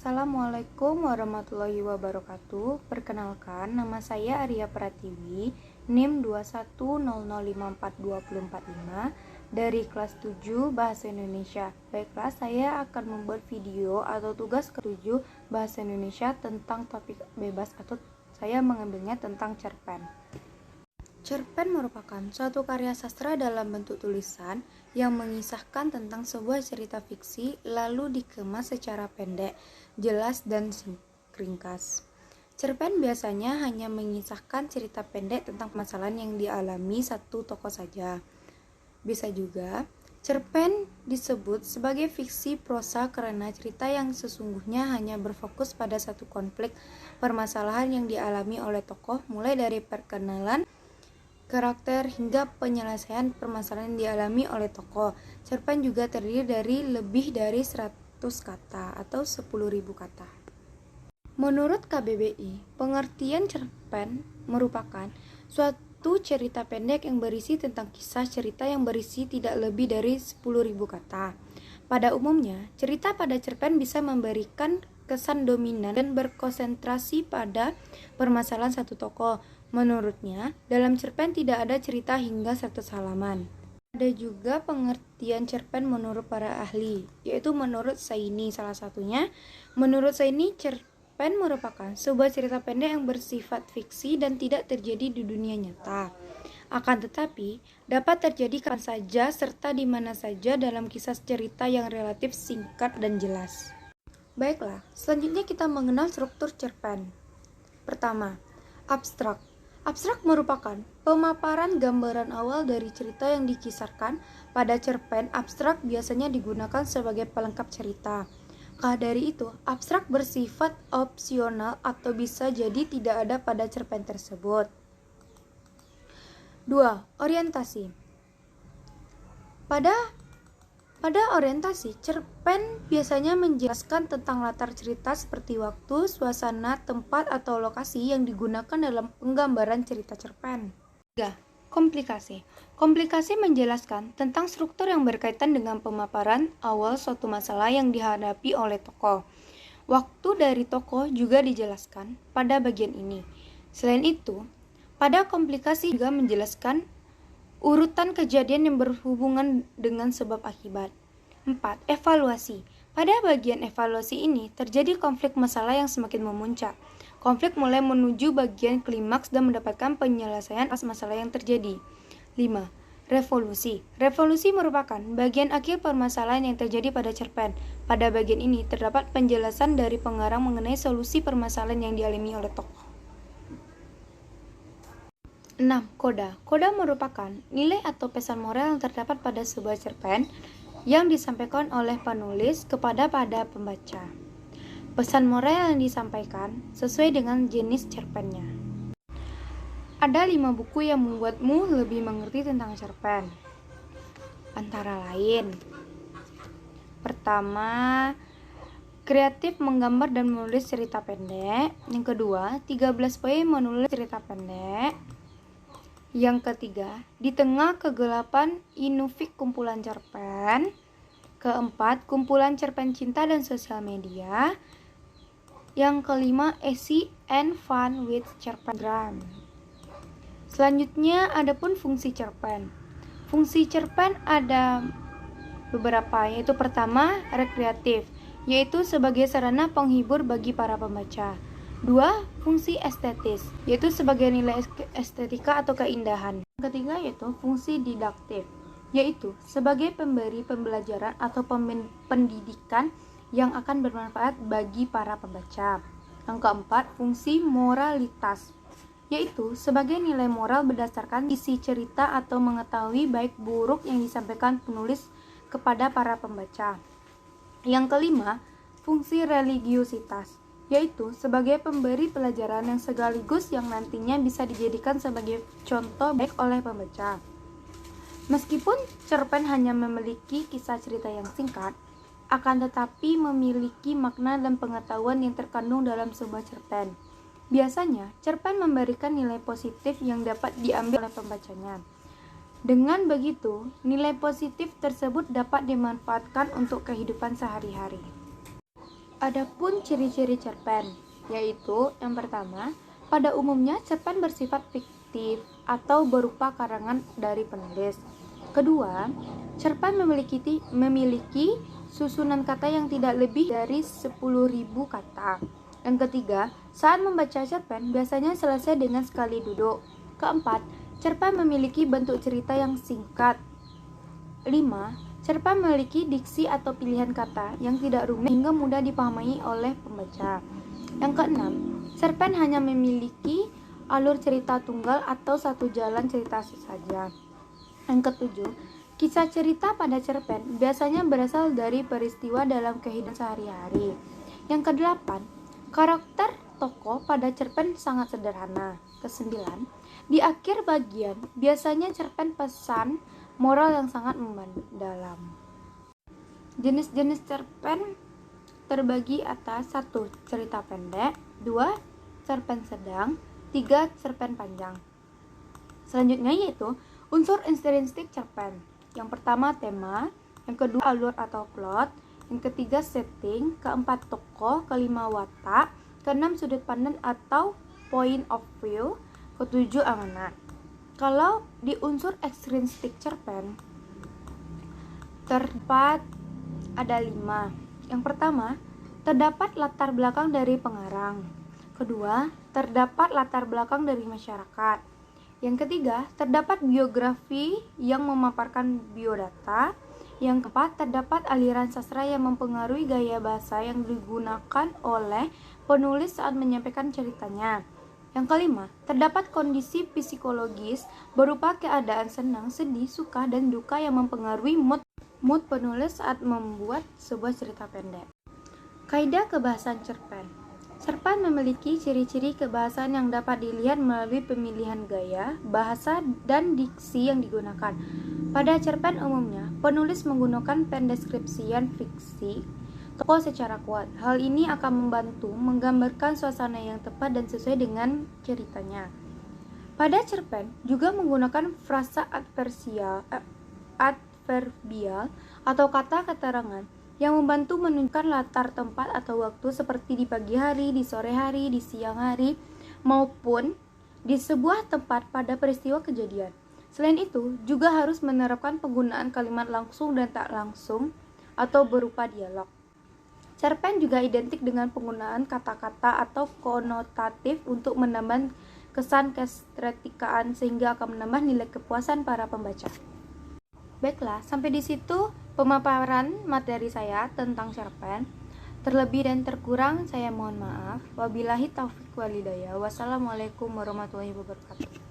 Assalamualaikum warahmatullahi wabarakatuh. Perkenalkan, nama saya Arya Pratiwi, NIM 210054245 dari kelas 7 Bahasa Indonesia. Baiklah, saya akan membuat video atau tugas ke-7 Bahasa Indonesia tentang topik bebas atau saya mengambilnya tentang cerpen. Cerpen merupakan suatu karya sastra dalam bentuk tulisan yang mengisahkan tentang sebuah cerita fiksi lalu dikemas secara pendek, jelas, dan ringkas. Cerpen biasanya hanya mengisahkan cerita pendek tentang permasalahan yang dialami satu tokoh saja. Bisa juga, cerpen disebut sebagai fiksi prosa karena cerita yang sesungguhnya hanya berfokus pada satu konflik permasalahan yang dialami oleh tokoh, mulai dari perkenalan karakter hingga penyelesaian permasalahan yang dialami oleh tokoh. Cerpen juga terdiri dari lebih dari 100 kata atau 10.000 kata. Menurut KBBI, pengertian cerpen merupakan suatu cerita pendek yang berisi tentang kisah cerita yang berisi tidak lebih dari 10.000 kata. Pada umumnya, cerita pada cerpen bisa memberikan kesan dominan dan berkonsentrasi pada permasalahan satu tokoh. Menurutnya, dalam cerpen tidak ada cerita hingga 100 halaman. Ada juga pengertian cerpen menurut para ahli, yaitu menurut Saini salah satunya. Menurut Saini, cerpen merupakan sebuah cerita pendek yang bersifat fiksi dan tidak terjadi di dunia nyata. Akan tetapi, dapat terjadi kapan saja serta di mana saja dalam kisah cerita yang relatif singkat dan jelas. Baiklah, selanjutnya kita mengenal struktur cerpen. Pertama, abstrak. Abstrak merupakan pemaparan gambaran awal dari cerita yang dikisarkan. Pada cerpen, abstrak biasanya digunakan sebagai pelengkap cerita. Dari itu, abstrak bersifat opsional atau bisa jadi tidak ada pada cerpen tersebut. 2. Orientasi. Pada orientasi, cerpen biasanya menjelaskan tentang latar cerita seperti waktu, suasana, tempat, atau lokasi yang digunakan dalam penggambaran cerita cerpen. 3. Komplikasi. Komplikasi menjelaskan tentang struktur yang berkaitan dengan pemaparan awal suatu masalah yang dihadapi oleh tokoh. Waktu dari tokoh juga dijelaskan pada bagian ini. Selain itu, pada komplikasi juga menjelaskan urutan kejadian yang berhubungan dengan sebab akibat. 4. Evaluasi. Pada bagian evaluasi ini terjadi konflik masalah yang semakin memuncak. Konflik mulai menuju bagian klimaks dan mendapatkan penyelesaian atas masalah yang terjadi. 5. Revolusi. Revolusi merupakan bagian akhir permasalahan yang terjadi pada cerpen. Pada bagian ini terdapat penjelasan dari pengarang mengenai solusi permasalahan yang dialami oleh tokoh. 6. Koda. Koda merupakan nilai atau pesan moral yang terdapat pada sebuah cerpen yang disampaikan oleh penulis kepada pembaca. Pesan moral yang disampaikan sesuai dengan jenis cerpennya. Ada 5 buku yang membuatmu lebih mengerti tentang cerpen. Antara lain, pertama, Kreatif Menggambar dan Menulis Cerita Pendek. Yang kedua, 13 Poin Menulis Cerita Pendek. Yang ketiga, Di Tengah Kegelapan Inuvik Kumpulan Cerpen. Keempat, Kumpulan Cerpen Cinta dan Sosial Media. Yang kelima, Easy and Fun with Cerpen. Selanjutnya, adapun fungsi cerpen. Fungsi cerpen ada beberapa, yaitu pertama, rekreatif, yaitu sebagai sarana penghibur bagi para pembaca. 2. Fungsi estetis, yaitu sebagai nilai estetika atau keindahan. Yang ketiga yaitu fungsi didaktif, yaitu sebagai pemberi pembelajaran atau pendidikan yang akan bermanfaat bagi para pembaca. Yang keempat, fungsi moralitas, yaitu sebagai nilai moral berdasarkan isi cerita atau mengetahui baik buruk yang disampaikan penulis kepada para pembaca. Yang kelima, fungsi religiositas, yaitu sebagai pemberi pelajaran yang sekaligus yang nantinya bisa dijadikan sebagai contoh baik oleh pembaca. Meskipun cerpen hanya memiliki kisah cerita yang singkat, akan tetapi memiliki makna dan pengetahuan yang terkandung dalam sebuah cerpen. Biasanya, cerpen memberikan nilai positif yang dapat diambil oleh pembacanya. Dengan begitu, nilai positif tersebut dapat dimanfaatkan untuk kehidupan sehari-hari. Adapun ciri-ciri cerpen, yaitu yang pertama, pada umumnya cerpen bersifat fiktif atau berupa karangan dari penulis. Kedua, cerpen memiliki susunan kata yang tidak lebih dari 10.000 kata. Yang ketiga, saat membaca cerpen biasanya selesai dengan sekali duduk. Keempat, cerpen memiliki bentuk cerita yang singkat. 5. Cerpen memiliki diksi atau pilihan kata yang tidak rumit hingga mudah dipahami oleh pembaca. Yang keenam, cerpen hanya memiliki alur cerita tunggal atau satu jalan cerita saja. Yang ketujuh, kisah cerita pada cerpen biasanya berasal dari peristiwa dalam kehidupan sehari-hari. Yang kedelapan, karakter tokoh pada cerpen sangat sederhana. Kesembilan, di akhir bagian biasanya cerpen pesan moral yang sangat mendalam. Jenis-jenis cerpen terbagi atas 1. Cerita pendek, 2. Cerpen sedang, 3. Cerpen panjang. Selanjutnya yaitu unsur intrinsik cerpen. Yang pertama tema, yang kedua alur atau plot, yang ketiga setting, keempat tokoh, kelima watak, keenam sudut pandang atau point of view, ketujuh amanat. Kalau di unsur ekstrinsik cerpen terdapat ada 5. Yang pertama, terdapat latar belakang dari pengarang. Kedua, terdapat latar belakang dari masyarakat. Yang ketiga, terdapat biografi yang memaparkan biodata. Yang keempat, terdapat aliran sastra yang mempengaruhi gaya bahasa yang digunakan oleh penulis saat menyampaikan ceritanya. Yang kelima, terdapat kondisi psikologis berupa keadaan senang, sedih, suka, dan duka yang mempengaruhi mood penulis saat membuat sebuah cerita pendek. Kaidah kebahasan cerpen. Cerpen memiliki ciri-ciri kebahasan yang dapat dilihat melalui pemilihan gaya, bahasa, dan diksi yang digunakan. Pada cerpen umumnya, penulis menggunakan pendeskripsian fiksi tokoh secara kuat. Hal ini akan membantu menggambarkan suasana yang tepat dan sesuai dengan ceritanya. Pada cerpen juga menggunakan frasa adverbial atau kata keterangan yang membantu menunjukkan latar tempat atau waktu seperti di pagi hari, di sore hari, di siang hari, maupun di sebuah tempat pada peristiwa kejadian. Selain itu, juga harus menerapkan penggunaan kalimat langsung dan tak langsung atau berupa dialog. Cerpen juga identik dengan penggunaan kata-kata atau konotatif untuk menambah kesan keestetikaan sehingga akan menambah nilai kepuasan para pembaca. Baiklah, sampai di situ pemaparan materi saya tentang cerpen. Terlebih dan terkurang saya mohon maaf. Wabillahi taufiq walhidayah. Wassalamualaikum warahmatullahi wabarakatuh.